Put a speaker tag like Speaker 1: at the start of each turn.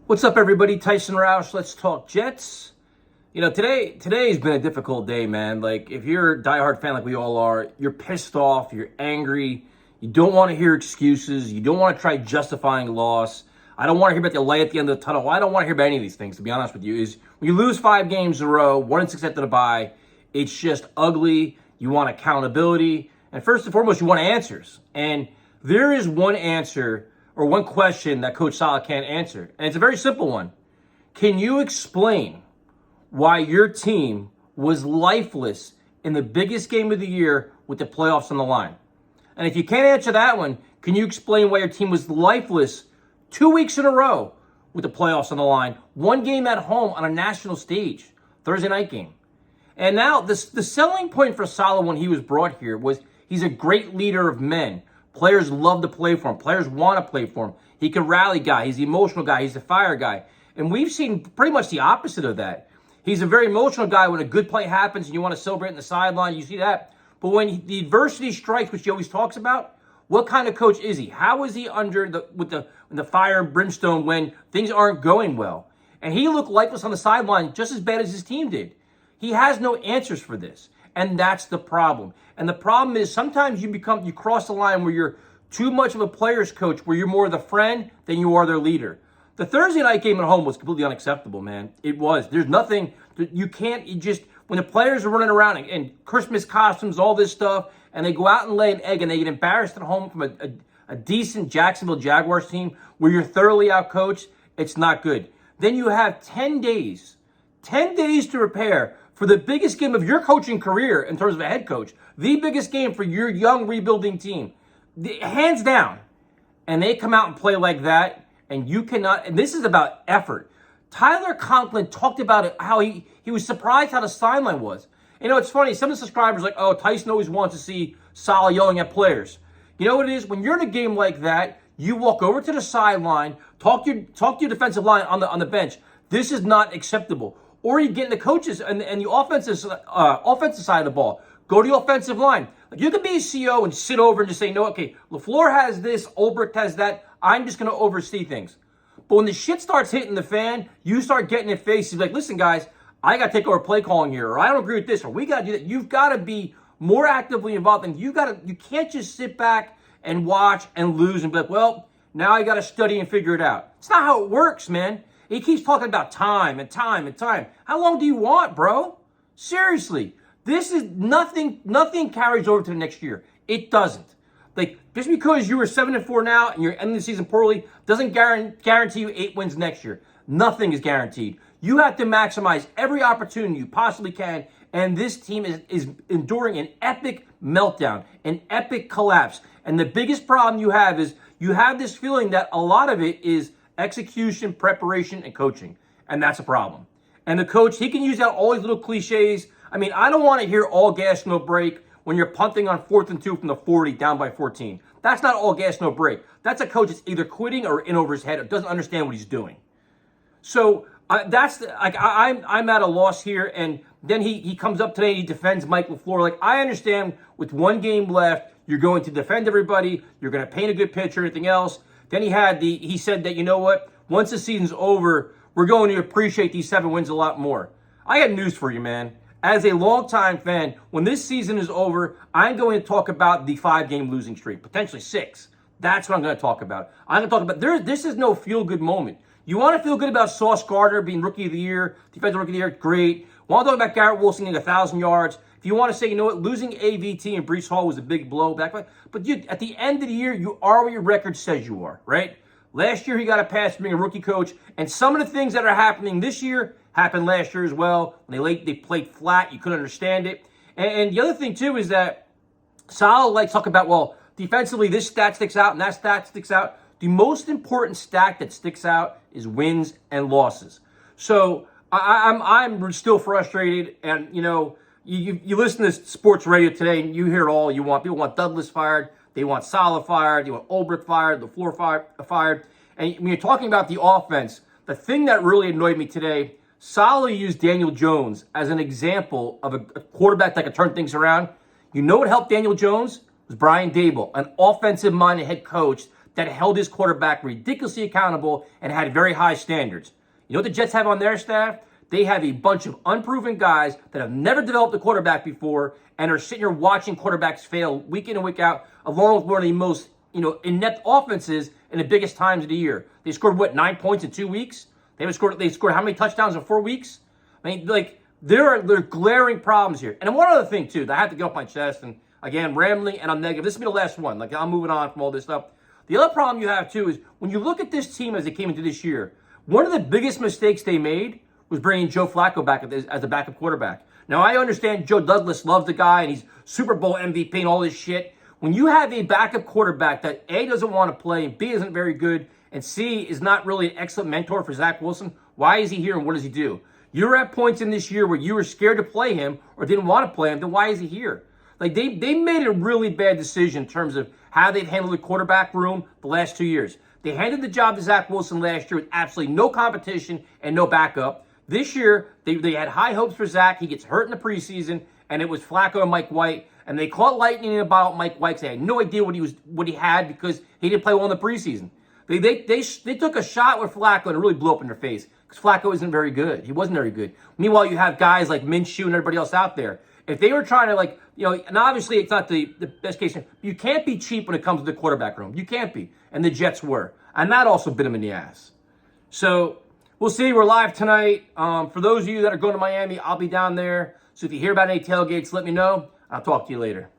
Speaker 1: What's up, everybody? Tyson Roush. Let's talk Jets. Today's been a difficult day, man. Like, if you're a diehard fan like we all are, you're pissed off, you're angry, you don't want to hear excuses, you don't want to try justifying loss. I don't want to hear about the light at the end of the tunnel. I don't want to hear about any of these things, to be honest with you. Is when you lose 5 games in a row, 1-6 after the bye, it's just ugly. You want accountability. And first and foremost, you want answers. And there is one answer or one question that Coach Saleh can't answer. And it's a very simple one. Can you explain why your team was lifeless in the biggest game of the year with the playoffs on the line? And if you can't answer that one, can you explain why your team was lifeless 2 weeks in a row with the playoffs on the line? One game at home on a national stage, Thursday night game. And now the selling point for Saleh when he was brought here was he's a great leader of men. Players love to play for him. Players want to play for him. He can rally guy. He's the emotional guy. He's the fire guy. And we've seen pretty much the opposite of that. He's a very emotional guy when a good play happens and you want to celebrate in the sideline. You see that. But when the adversity strikes, which he always talks about, what kind of coach is he? How is he under the fire and brimstone when things aren't going well? And he looked lifeless on the sideline just as bad as his team did. He has no answers for this. And that's the problem. And the problem is sometimes you cross the line where you're too much of a player's coach, where you're more the friend than you are their leader. The Thursday night game at home was completely unacceptable, man. It was. There's nothing, when the players are running around in Christmas costumes, all this stuff, and they go out and lay an egg and they get embarrassed at home from a decent Jacksonville Jaguars team where you're thoroughly outcoached, it's not good. Then you have 10 days to prepare for the biggest game of your coaching career in terms of a head coach, the biggest game for your young rebuilding team, hands down. And they come out and play like that, and you cannot, and this is about effort. Tyler Conklin talked about it, how he was surprised how the sideline was. You know, it's funny, some of the subscribers are like, oh, Tyson always wants to see Saleh yelling at players. You know what it is? When you're in a game like that, you walk over to the sideline, talk to your defensive line on the bench. This is not acceptable. Or you get in the coaches and the offensive side of the ball. Go to the offensive line. Like, you could be a CEO and sit over and just say, no, okay, LaFleur has this, Ulbrich has that. I'm just going to oversee things. But when the shit starts hitting the fan, you start getting in faces like, listen, guys, I got to take over play calling here, or I don't agree with this, or we got to do that. You've got to be more actively involved, and you can't just sit back and watch and lose and be like, well, now I got to study and figure it out. It's not how it works, man. He keeps talking about time and time and time. How long do you want, bro? Seriously. This is nothing carries over to the next year. It doesn't. Like, just because you were 7-4 now and you're ending the season poorly doesn't guarantee you 8 wins next year. Nothing is guaranteed. You have to maximize every opportunity you possibly can, and this team is enduring an epic meltdown, an epic collapse. And the biggest problem you have is you have this feeling that a lot of it is execution, preparation, and coaching. And that's a problem. And the coach, he can use out all these little cliches. I mean, I don't want to hear all gas, no break when you're punting on 4th and 2 from the 40 down by 14. That's not all gas, no break. That's a coach that's either quitting or in over his head or doesn't understand what he's doing. So I'm at a loss here. And then he comes up today and he defends Mike LaFleur. Like, I understand with 1 game left, you're going to defend everybody. You're going to paint a good picture, everything else. Then he said that, you know what, once the season's over, we're going to appreciate these 7 wins a lot more. I got news for you, man. As a longtime fan, when this season is over, I'm going to talk about the 5-game losing streak, potentially 6. That's what I'm going to talk about. I'm going to talk about, this is no feel-good moment. You want to feel good about Sauce Gardner being Rookie of the Year, Defensive Rookie of the Year, great. Want to talk about Garrett Wilson getting 1,000 yards. If you want to say, you know what, losing AVT and Breece Hall was a big blow back, but at the end of the year, you are what your record says you are, right? Last year, he got a pass from being a rookie coach, and some of the things that are happening this year happened last year as well. When they played flat, you couldn't understand it. And the other thing, too, is that Saleh likes to talk about, well, defensively, this stat sticks out and that stat sticks out. The most important stat that sticks out is wins and losses. So I'm still frustrated, and, you know, you listen to sports radio today and you hear it all you want. People want Douglas fired. They want Saleh fired. They want Ulbrich fired. LaFleur fired. And when you're talking about the offense, the thing that really annoyed me today, Saleh used Daniel Jones as an example of a quarterback that could turn things around. You know what helped Daniel Jones? It was Brian Dable, an offensive-minded head coach that held his quarterback ridiculously accountable and had very high standards. You know what the Jets have on their staff? They have a bunch of unproven guys that have never developed a quarterback before and are sitting here watching quarterbacks fail week in and week out, along with one of the most, inept offenses in the biggest times of the year. They scored, 9 points in 2 weeks? They scored how many touchdowns in 4 weeks? I mean, there are glaring problems here. And one other thing, too, that I have to get off my chest, and again, rambling, and I'm negative. This will be the last one. I'm moving on from all this stuff. The other problem you have, too, is when you look at this team as they came into this year, one of the biggest mistakes they made was bringing Joe Flacco back as a backup quarterback. Now, I understand Joe Douglas loves the guy, and he's Super Bowl MVP and all this shit. When you have a backup quarterback that A, doesn't want to play, and B, isn't very good, and C, is not really an excellent mentor for Zach Wilson, why is he here and what does he do? You're at points in this year where you were scared to play him or didn't want to play him, then why is he here? They made a really bad decision in terms of how they've handled the quarterback room the last 2 years. They handed the job to Zach Wilson last year with absolutely no competition and no backup. This year, they had high hopes for Zach. He gets hurt in the preseason, and it was Flacco and Mike White. And they caught lightning in a bottle with Mike White. They had no idea what he had because he didn't play well in the preseason. They took a shot with Flacco and it really blew up in their face because Flacco isn't very good. He wasn't very good. Meanwhile, you have guys like Minshew and everybody else out there. If they were trying to and obviously it's not the best case. You can't be cheap when it comes to the quarterback room. You can't be. And the Jets were. And that also bit them in the ass. So we'll see. We're live tonight. For those of you that are going to Miami, I'll be down there. So if you hear about any tailgates, let me know. I'll talk to you later.